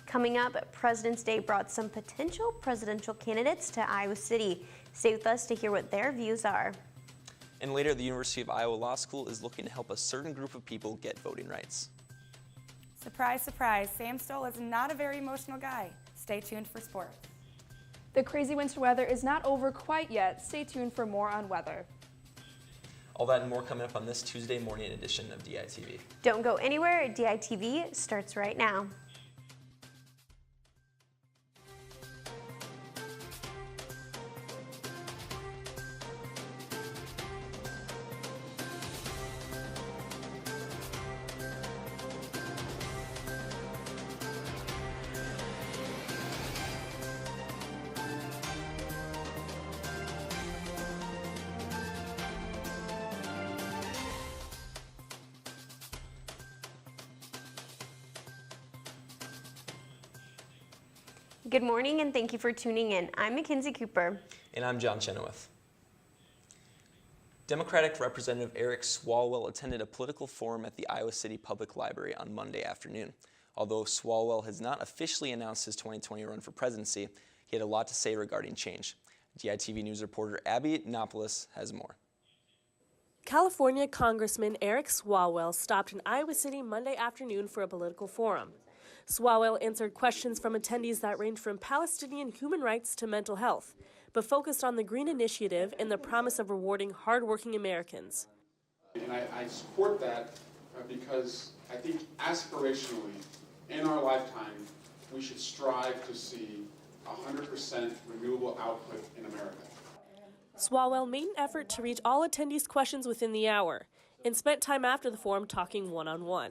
Coming up, President's Day brought some potential presidential candidates to Iowa City. Stay with us to hear what their views are. And later, the University of Iowa Law School is looking to help a certain group of people get voting rights. Surprise, surprise, Sam Stoll is not a very emotional guy. Stay tuned for sports. The crazy winter weather is not over quite yet. Stay tuned for more on weather. All that and more coming up on this Tuesday morning edition of DITV. Don't go anywhere. DITV starts right now. Good morning and thank you for tuning in. I'm Mackenzie Cooper. And I'm John Chenoweth. Democratic Representative Eric Swalwell attended a political forum at the Iowa City Public Library on Monday afternoon. Although Swalwell has not officially announced his 2020 run for presidency, he had a lot to say regarding change. DITV News reporter Abby Knopoulos has more. California Congressman Eric Swalwell stopped in Iowa City Monday afternoon for a political forum. Swalwell answered questions from attendees that range from Palestinian human rights to mental health, but focused on the Green Initiative and the promise of rewarding hardworking Americans. And I support that because I think aspirationally, in our lifetime, we should strive to see 100% renewable output in America. Swalwell made an effort to reach all attendees' questions within the hour and spent time after the forum talking one-on-one.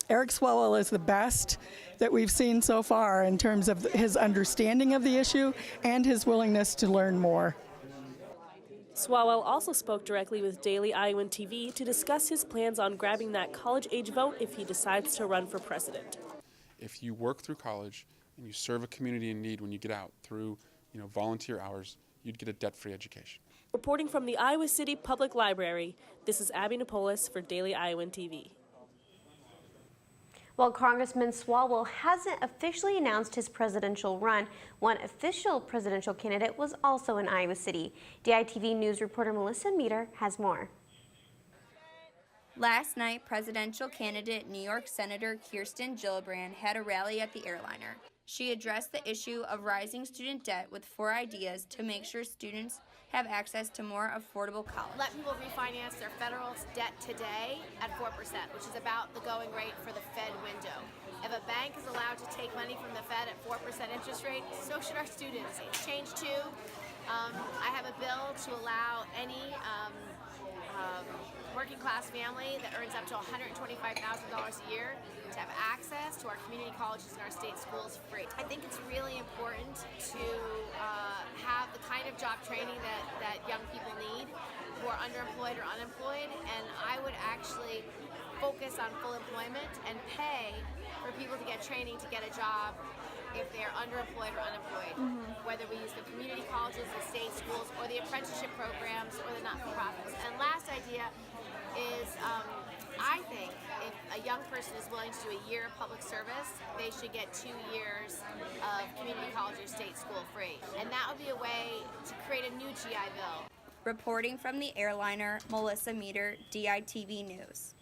Eric Swalwell is the best that we've seen so far in terms of his understanding of the issue and his willingness to learn more. Swalwell also spoke directly with Daily Iowan TV to discuss his plans on grabbing that college-age vote if he decides to run for president. If you work through college and you serve a community in need when you get out through volunteer hours, you'd get a debt-free education. Reporting from the Iowa City Public Library, this is Abby Knopoulos for Daily Iowan TV. While Congressman Swalwell hasn't officially announced his presidential run, one official presidential candidate was also in Iowa City. DITV News reporter Melissa Meter has more. Last night, presidential candidate New York Senator Kirsten Gillibrand had a rally at the airliner. She addressed the issue of rising student debt with 4 ideas to make sure students have access to more affordable college. Let people refinance their federal debt today at 4%, which is about the going rate for the Fed window. If a bank is allowed to take money from the Fed at 4% interest rate, so should our students. Change 2, I have a bill to allow any working class family that earns up to $125,000 a year to have access to our community colleges and our state schools free. I think it's really important to have the kind of job training that young people need who are underemployed or unemployed, and I would actually focus on full employment and pay for people to get training to get a job if they're underemployed or unemployed, whether we use the community colleges, the state schools, or the apprenticeship programs, or the not-for-profits. And last idea is I think if a young person is willing to do a year of public service, they should get 2 years of community college or state school free. And that would be a way to create a new GI Bill. Reporting from the airliner, Melissa Meter, DITV News.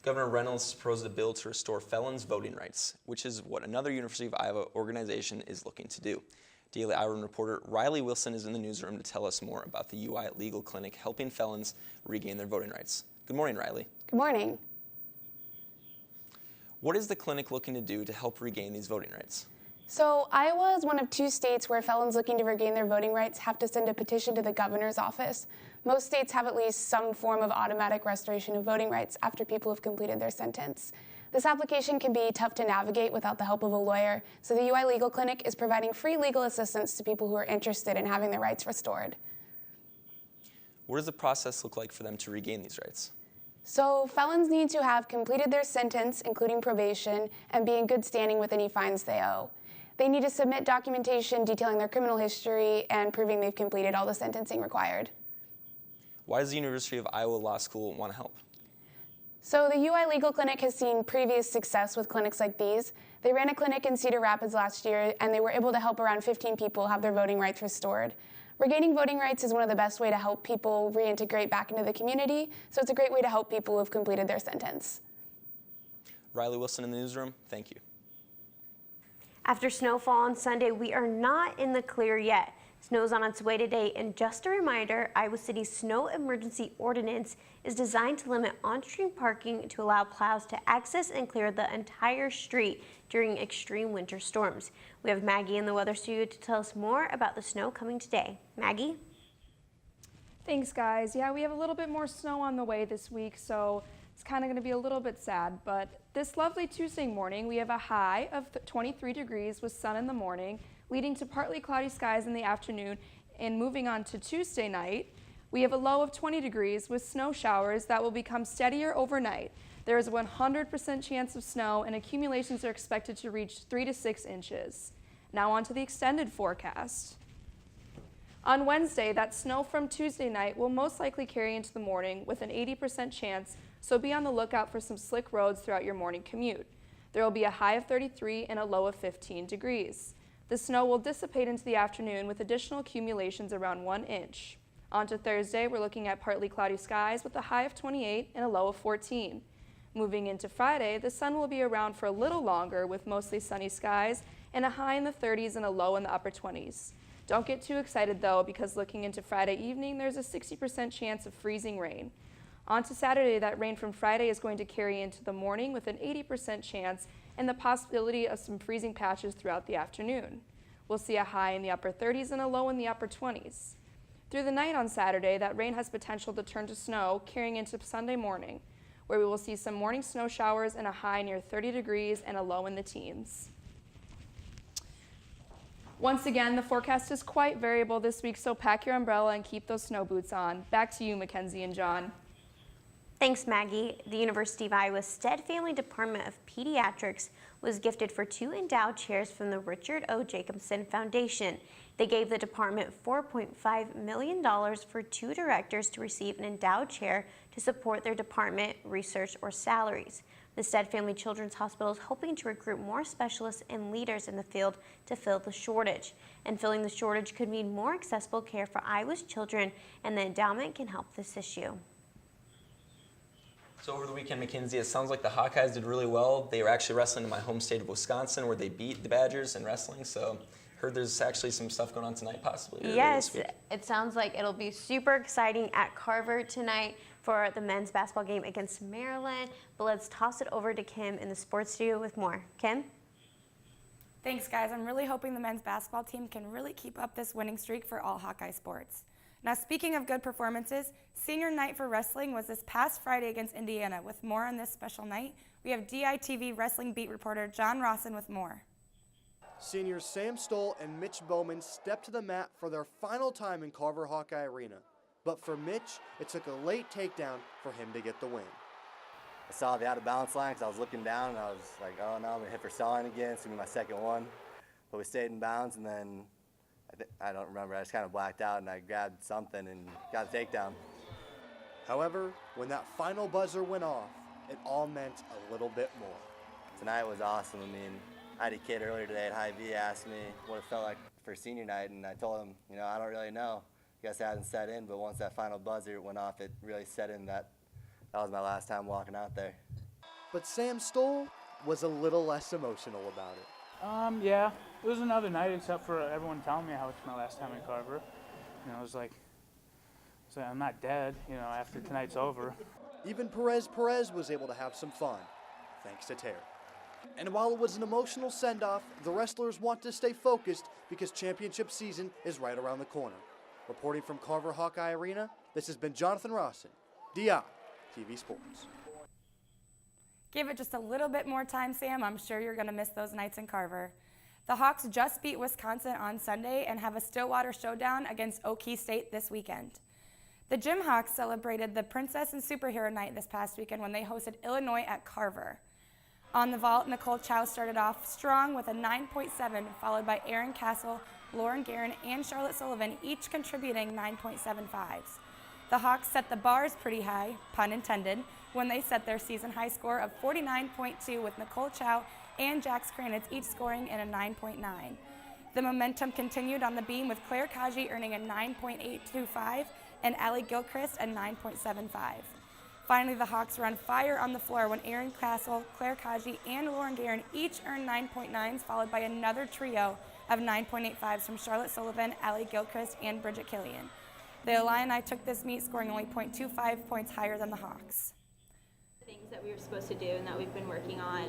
Governor Reynolds proposed a bill to restore felons' voting rights, which is what another University of Iowa organization is looking to do. Daily Iowan reporter Riley Wilson is in the newsroom to tell us more about the UI Legal Clinic helping felons regain their voting rights. Good morning, Riley. Good morning. What is the clinic looking to do to help regain these voting rights? So Iowa is one of 2 states where felons looking to regain their voting rights have to send a petition to the governor's office. Most states have at least some form of automatic restoration of voting rights after people have completed their sentence. This application can be tough to navigate without the help of a lawyer, so the UI Legal Clinic is providing free legal assistance to people who are interested in having their rights restored. What does the process look like for them to regain these rights? So felons need to have completed their sentence, including probation, and be in good standing with any fines they owe. They need to submit documentation detailing their criminal history and proving they've completed all the sentencing required. Why does the University of Iowa Law School want to help? So the UI Legal Clinic has seen previous success with clinics like these. They ran a clinic in Cedar Rapids last year, and they were able to help around 15 people have their voting rights restored. Regaining voting rights is one of the best ways to help people reintegrate back into the community, so it's a great way to help people who have completed their sentence. Riley Wilson in the newsroom, thank you. After snowfall on Sunday, we are not in the clear yet. Snow's on its way today, and just a reminder, Iowa City's snow emergency ordinance is designed to limit on-street parking to allow plows to access and clear the entire street during extreme winter storms. We have Maggie in the weather studio to tell us more about the snow coming today. Maggie? Thanks, guys. Yeah, we have a little bit more snow on the way this week, so it's kind of going to be a little bit sad. But this lovely Tuesday morning, we have a high of 23 degrees with sun in the morning, leading to partly cloudy skies in the afternoon. And moving on to Tuesday night, we have a low of 20 degrees with snow showers that will become steadier overnight. There is a 100% chance of snow, and accumulations are expected to reach 3 to 6 inches. Now on to the extended forecast. On Wednesday, that snow from Tuesday night will most likely carry into the morning with an 80% chance, so be on the lookout for some slick roads throughout your morning commute. There will be a high of 33 and a low of 15 degrees. The snow will dissipate into the afternoon with additional accumulations around 1 inch. On to Thursday, we're looking at partly cloudy skies with a high of 28 and a low of 14. Moving into Friday, the sun will be around for a little longer with mostly sunny skies and a high in the 30s and a low in the upper 20s. Don't get too excited though, because looking into Friday evening, there's a 60% chance of freezing rain. On to Saturday, that rain from Friday is going to carry into the morning with an 80% chance and the possibility of some freezing patches throughout the afternoon. We'll see a high in the upper 30s and a low in the upper 20s. Through the night on Saturday, that rain has potential to turn to snow, carrying into Sunday morning, where we will see some morning snow showers and a high near 30 degrees and a low in the teens. Once again, the forecast is quite variable this week, so pack your umbrella and keep those snow boots on. Back to you, Mackenzie and John. Thanks, Maggie. The University of Iowa Stead Family Department of Pediatrics was gifted for 2 endowed chairs from the Richard O. Jacobson Foundation. They gave the department $4.5 million for 2 directors to receive an endowed chair to support their department, research, or salaries. The Stead Family Children's Hospital is hoping to recruit more specialists and leaders in the field to fill the shortage. And filling the shortage could mean more accessible care for Iowa's children, and the endowment can help this issue. So over the weekend, Mackenzie, it sounds like the Hawkeyes did really well. They were actually wrestling in my home state of Wisconsin, where they beat the Badgers in wrestling. So heard there's actually some stuff going on tonight, possibly. Yes, it sounds like it'll be super exciting at Carver tonight for the men's basketball game against Maryland. But let's toss it over to Kim in the sports studio with more. Kim? Thanks, guys. I'm really hoping the men's basketball team can really keep up this winning streak for all Hawkeye sports. Now, speaking of good performances, senior night for wrestling was this past Friday against Indiana. With more on this special night, we have DITV wrestling beat reporter John Rawson with more. Seniors Sam Stoll and Mitch Bowman stepped to the mat for their final time in Carver Hawkeye Arena. But for Mitch, it took a late takedown for him to get the win. I saw the out of balance line because I was looking down and I was like, oh no, I'm gonna hit for sawing again. It's gonna be my second one. But we stayed in bounds, and then I don't remember, I just kind of blacked out and I grabbed something and got a takedown. However, when that final buzzer went off, it all meant a little bit more. Tonight was awesome. I mean, I had a kid earlier today at Hy-Vee ask me what it felt like for senior night, and I told him, you know, I don't really know. I guess it hasn't set in, but once that final buzzer went off, it really set in that was my last time walking out there. But Sam Stoll was a little less emotional about it. Yeah, it was another night, except for everyone telling me how it's my last time in Carver. You know, it was like I'm not dead, you know, after tonight's over. Even Perez was able to have some fun, thanks to Terry. And while it was an emotional send-off, the wrestlers want to stay focused because championship season is right around the corner. Reporting from Carver Hawkeye Arena, this has been Jonathan Rawson, DITV Sports. Give it just a little bit more time, Sam. I'm sure you're going to miss those nights in Carver. The Hawks just beat Wisconsin on Sunday and have a Stillwater showdown against Okie State this weekend. The Gym Hawks celebrated the Princess and Superhero Night this past weekend when they hosted Illinois at Carver. On the vault, Nicole Chow started off strong with a 9.7, followed by Erin Castle, Lauren Guerin, and Charlotte Sullivan, each contributing 9.75s. The Hawks set the bars pretty high, pun intended, when they set their season high score of 49.2 with Nicole Chow and Jax Kranitz each scoring in a 9.9. The momentum continued on the beam with Claire Kaji earning a 9.825 and Allie Gilchrist a 9.75. Finally, the Hawks were on fire on the floor when Erin Castle, Claire Kaji, and Lauren Guerin each earned 9.9s, followed by another trio of 9.85s from Charlotte Sullivan, Allie Gilchrist, and Bridget Killian. The Illini took this meet, scoring only 0.25 points higher than the Hawks. Things that we were supposed to do and that we've been working on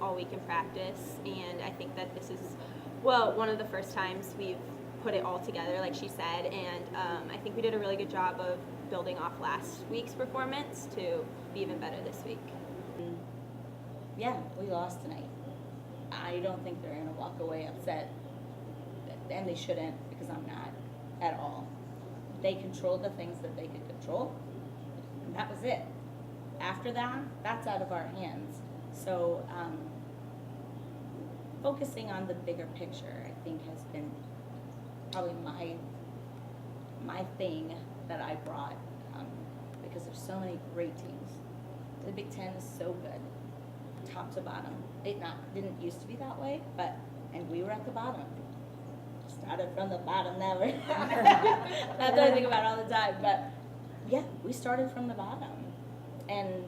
all week in practice, and I think that this is, well, one of the first times we've put it all together, like she said, and I think we did a really good job of building off last week's performance to be even better this week. Yeah, we lost tonight. I don't think they're going to walk away upset, and they shouldn't, because I'm not at all. They controlled the things that they could control, and that was it. After that, that's out of our hands. So focusing on the bigger picture, I think, has been probably my thing that I brought, because there's so many great teams. The Big Ten is so good, top to bottom. It didn't used to be that way, and we were at the bottom. Started from the bottom, never. That's what I think about all the time. But yeah, we started from the bottom, and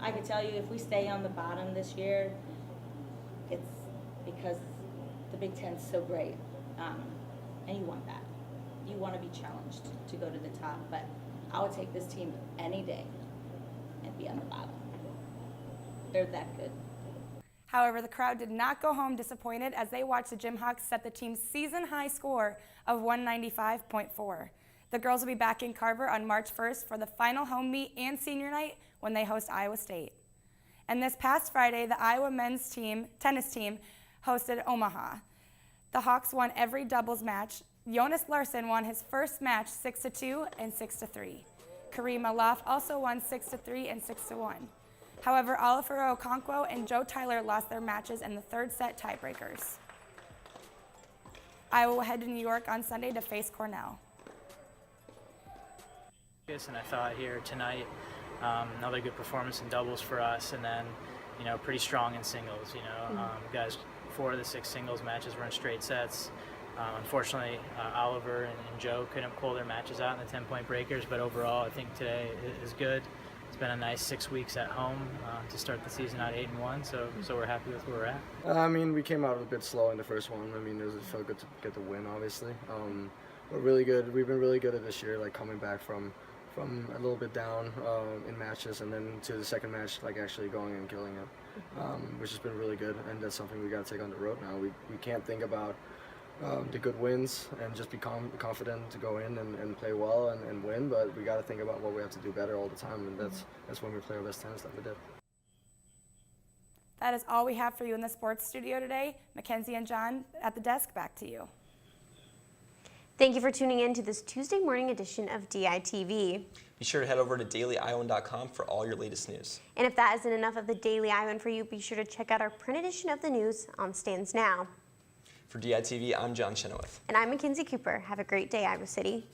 I can tell you, if we stay on the bottom this year, it's because the Big Ten's so great, and you want that. You want to be challenged to go to the top, but I would take this team any day and be on the bottom. They're that good. However, the crowd did not go home disappointed as they watched the Jimhawks set the team's season-high score of 195.4. The girls will be back in Carver on March 1st for the final home meet and senior night when they host Iowa State. And this past Friday, the Iowa men's tennis team hosted Omaha. The Hawks won every doubles match. Jonas Larson won his first match 6-2 and 6-3. Karima Loft also won 6-3 and 6-1. However, Oliver Okonkwo and Joe Tyler lost their matches in the third set tiebreakers. Iowa will head to New York on Sunday to face Cornell. And I thought here tonight, another good performance in doubles for us, and then, pretty strong in singles. Guys, 4 of the 6 singles matches were in straight sets. Unfortunately, Oliver and Joe couldn't pull their matches out in the 10-point breakers, but overall, I think today is good. It's been a nice 6 weeks at home to start the season out 8-1, so we're happy with where we're at. We came out a bit slow in the first one. It felt good to get the win, obviously. We're really good. We've been really good at this year, like coming back from a little bit down in matches, and then to the second match, like actually going and killing it, which has been really good. And that's something we got to take on the road now. We can't think about the good wins and just be confident to go in and play well and win, but we got to think about what we have to do better all the time, and that's when we play our best tennis that we did. That is all we have for you in the sports studio today. Mackenzie and John at the desk, back to you. Thank you for tuning in to this Tuesday morning edition of DITV. Be sure to head over to dailyiowan.com for all your latest news. And if that isn't enough of the Daily Iowan for you, be sure to check out our print edition of the news on stands now. For DITV, I'm John Chenoweth. And I'm Mackenzie Cooper. Have a great day, Iowa City.